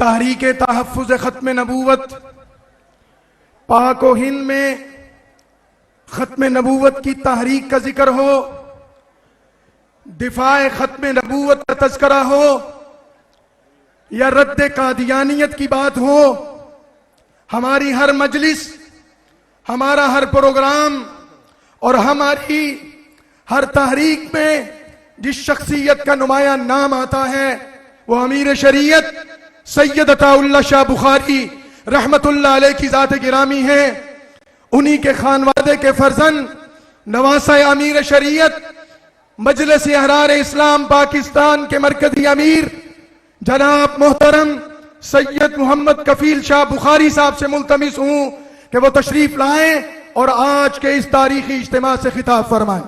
तहरीक तहफ़्फ़ुज़ ख़त्म नबूवत पाक व हिंद में ख़त्म नबूवत की तहरीक का जिक्र हो, दिफाए ख़त्म नबूवत का तज़किरा हो या रद्द कादियानियत की बात हो, हमारी हर मजलिस, हमारा हर प्रोग्राम और हमारी हर तहरीक में जिस शख्सियत का नुमाया नाम आता है वो अमीर शरीयत सैयद अताउल्लाह शाह बुखारी रहमतुल्लाह अलैह की ज़ात गिरामी है। उन्हीं के खानवादे के फर्जंद नवासा अमीर शरीयत मजलिस अहरार इस्लाम पाकिस्तान के मरकजी अमीर जनाब मोहतरम सैयद मोहम्मद कफील शाह बुखारी साहब से मुल्तमिस हूं कि वो तशरीफ लाएं और आज के इस तारीखी इज्तिमा से खिताब फरमाएं।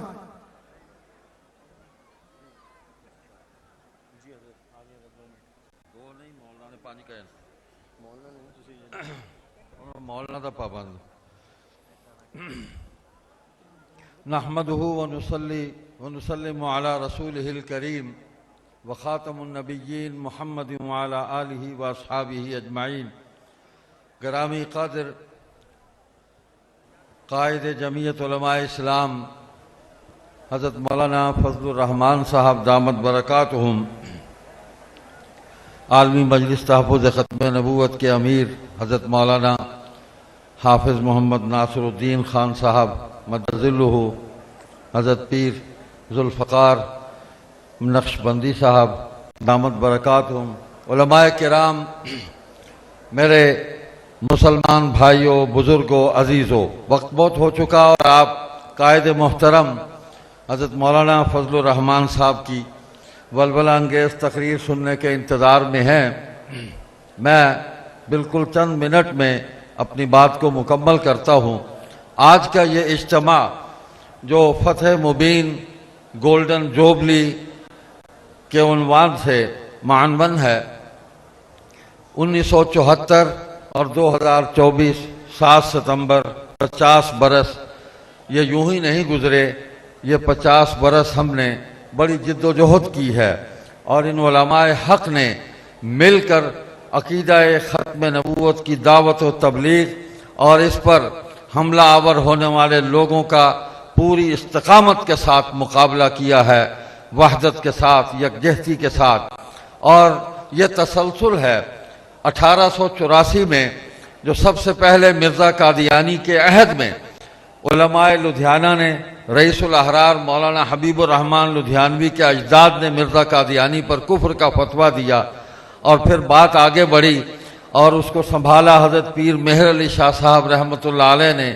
मौलाना दा पाबंद नहमदुहु व नुसल्ली व नुसल्लिमु अला रसूलिहिल करीम व खातमुन नबिय्यीन मुहम्मद व अला आलिहि व अस्हाबिहि अजमाइन। गिरामी क़ादिर कायद जमीयत उलमाए इस्लाम हज़रत मौलाना फजलुर रहमान साहब दामत बरकातुहुम, आलमी मजलिस तहफ़्फ़ुज़ ख़त्म नबूवत के अमीर हज़रत मौलाना हाफिज़ मोहम्मद नासिरुद्दीन ख़ान साहब मदज़िल्लुहु, हज़रत पीर ज़ुल्फ़कार नक्शबंदी साहब दामत बरकातुहुम, उलमाए किराम, मेरे मुसलमान भाइयों, बुज़ुर्गों, अज़ीज़ों, वक्त बहुत हो चुका और आप कायद मोहतरम हज़रत मौलाना फजलुर रहमान साहब की वलवला अंगेज़ तकरीर सुनने के इंतज़ार में हैं। मैं बिल्कुल चंद मिनट में अपनी बात को मुकम्मल करता हूँ। आज का ये इज्तिमा जो फ़तह मुबीन गोल्डन जोबली के उन्वान से मानवन है, 1974 और 2024 7 सितंबर 50 बरस ये यूं ही नहीं गुजरे, ये 50 बरस हमने बड़ी जिद्दोजहद की है और इन उलमाए हक़ ने मिलकर अक़ीदा-ए ख़त्म नबूवत की दावत व तबलीग और इस पर हमला आवर होने वाले लोगों का पूरी इस्तिक़ामत के साथ मुकाबला किया है, वहदत के साथ, यकजहती के साथ। और ये तसलसल है 1884 में जो सबसे पहले मिर्ज़ा कादियानी के अहद में उलमाए लुधियाना ने, रईसुल अहरार मौलाना हबीबुर रहमान लुधियानवी के अजदाद ने मिर्ज़ा कादियानी पर कुफ्र का फतवा दिया और फिर बात आगे बढ़ी और उसको संभाला हज़रत पीर मेहर अली शाह साहब रहमतुल्लाह अलैह ने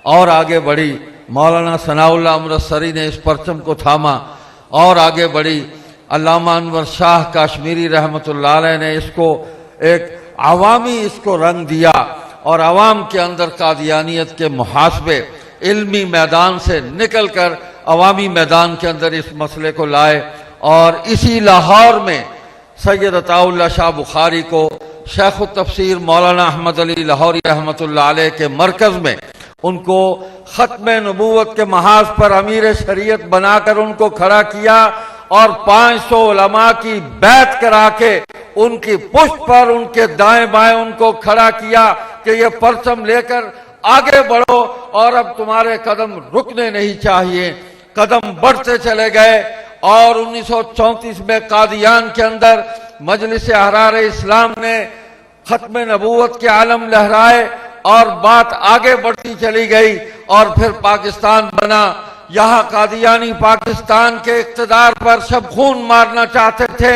और आगे बढ़ी। मौलाना सनाउल्लाह अमृतसरी ने इस परचम को थामा और आगे बढ़ी। अल्लामा अनवर शाह काश्मीरी रहमतुल्लाह अलैह ने इसको एक अवामी इसको रंग दिया और अवाम के अंदर कादियानियत के मुहासबे इल्मी मैदान से निकल कर अवामी मैदान के अंदर इस मसले को लाए। और इसी लाहौर में सैयद अताउल्लाह शाह बुखारी को शेख तफसीर मौलाना अहमद अली लाहौरी रहमतुल्लाह अलैह के मरकज़ में उनको ख़त्म नबूवत के महाज पर अमीर शरीयत बनाकर उनको खड़ा किया और 500 उलमा की बैत करा के उनकी पुष्ट पर उनके दाएं बाएं उनको खड़ा किया कि ये परचम लेकर आगे बढ़ो और अब तुम्हारे कदम रुकने नहीं चाहिए। कदम बढ़ते चले गए और 1934 में कादियान के अंदर मजलिस अहरार इस्लाम ने ख़त्म नबूवत के आलम लहराए और बात आगे बढ़ती चली गई और फिर पाकिस्तान बना। यहाँ कादियानी पाकिस्तान के इक़्तिदार पर सब खून मारना चाहते थे।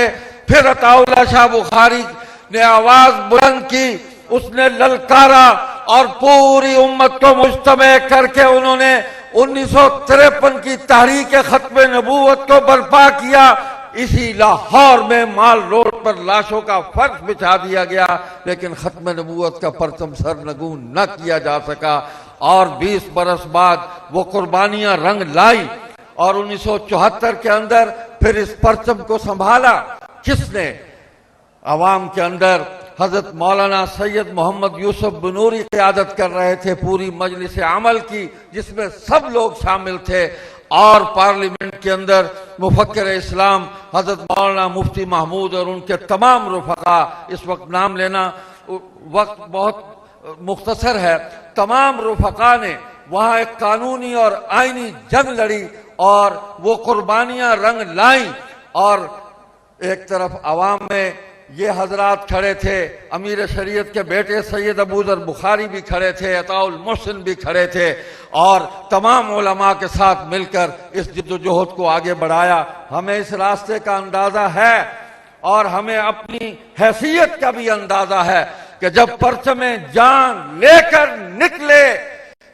फिर अताउल्लाह शाह बुखारी ने आवाज बुलंद की, उसने ललकारा और पूरी उम्मत को मुज्तमे करके उन्होंने 1953 की तहरीक ख़त्म नबूवत को बर्पा किया। इसी लाहौर में माल रोड पर लाशों का फर्श बिछा दिया गया, लेकिन ख़त्म नबूवत का परचम सरनगू न किया जा सका। और 20 बरस बाद वो कुर्बानियां रंग लाई और 1974 के अंदर फिर इस परचम को संभाला। किसने? अवाम के अंदर हजरत मौलाना सैयद मोहम्मद यूसुफ बनूरी क़यादत कर रहे थे पूरी मजलिस अमल की, जिसमें सब लोग शामिल थे। और पार्लियामेंट के अंदर मुफक्किर इस्लाम हजरत मौलाना मुफ्ती महमूद और उनके तमाम रुफका, इस वक्त नाम लेना वक्त बहुत मुख्तसर है, तमाम रुफका ने वहां एक कानूनी और आईनी जंग लड़ी और वो कुर्बानियां रंग लाई। और एक तरफ अवाम में ये हजरात खड़े थे, अमीर शरीयत के बेटे सैयद अबूजर बुखारी भी खड़े थे, अताउल मोहसिन भी खड़े थे और तमाम उलमा के साथ मिलकर इस जिद्दोजहद को आगे बढ़ाया। हमें इस रास्ते का अंदाजा है और हमें अपनी हैसियत का भी अंदाजा है कि जब परचमे जान लेकर निकले,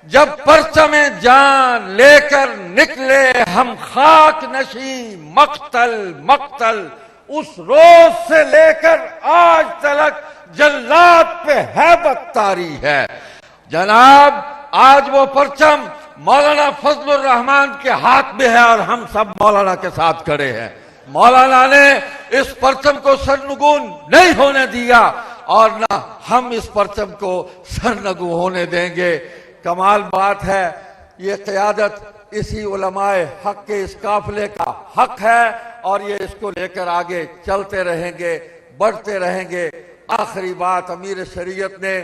जब परचमे जान लेकर निकले हम खाक नशी मक्तल मक्तल, उस रोज से लेकर आज तक जल्लाद पे हैबत तारी है। जनाब, आज वो परचम मौलाना फजलुर रहमान के हाथ में है और हम सब मौलाना के साथ खड़े हैं। मौलाना ने इस परचम को सरनगून नहीं होने दिया और ना हम इस परचम को सरनगू होने देंगे। कमाल बात है, ये क़यादत इसी उलमाए हक के इस काफिले का हक है और ये इसको लेकर आगे चलते रहेंगे, बढ़ते रहेंगे। आखिरी बात, अमीर शरीयत ने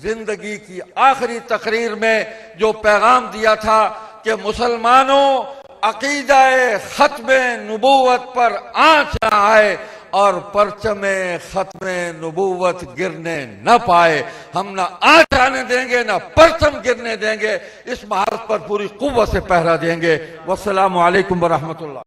जिंदगी की आखिरी तकरीर में जो पैगाम दिया था कि मुसलमानों, अकीदा-ए खत्मे नबूवत पर आंच न आए और परचमे खत्मे नबूवत गिरने न पाए। हम न आंच आने देंगे, न परचम गिरने देंगे। इस महारत पर पूरी कुव्वत से पहरा देंगे। वस्सलामु अलैकुम व रहमतुल्लाह।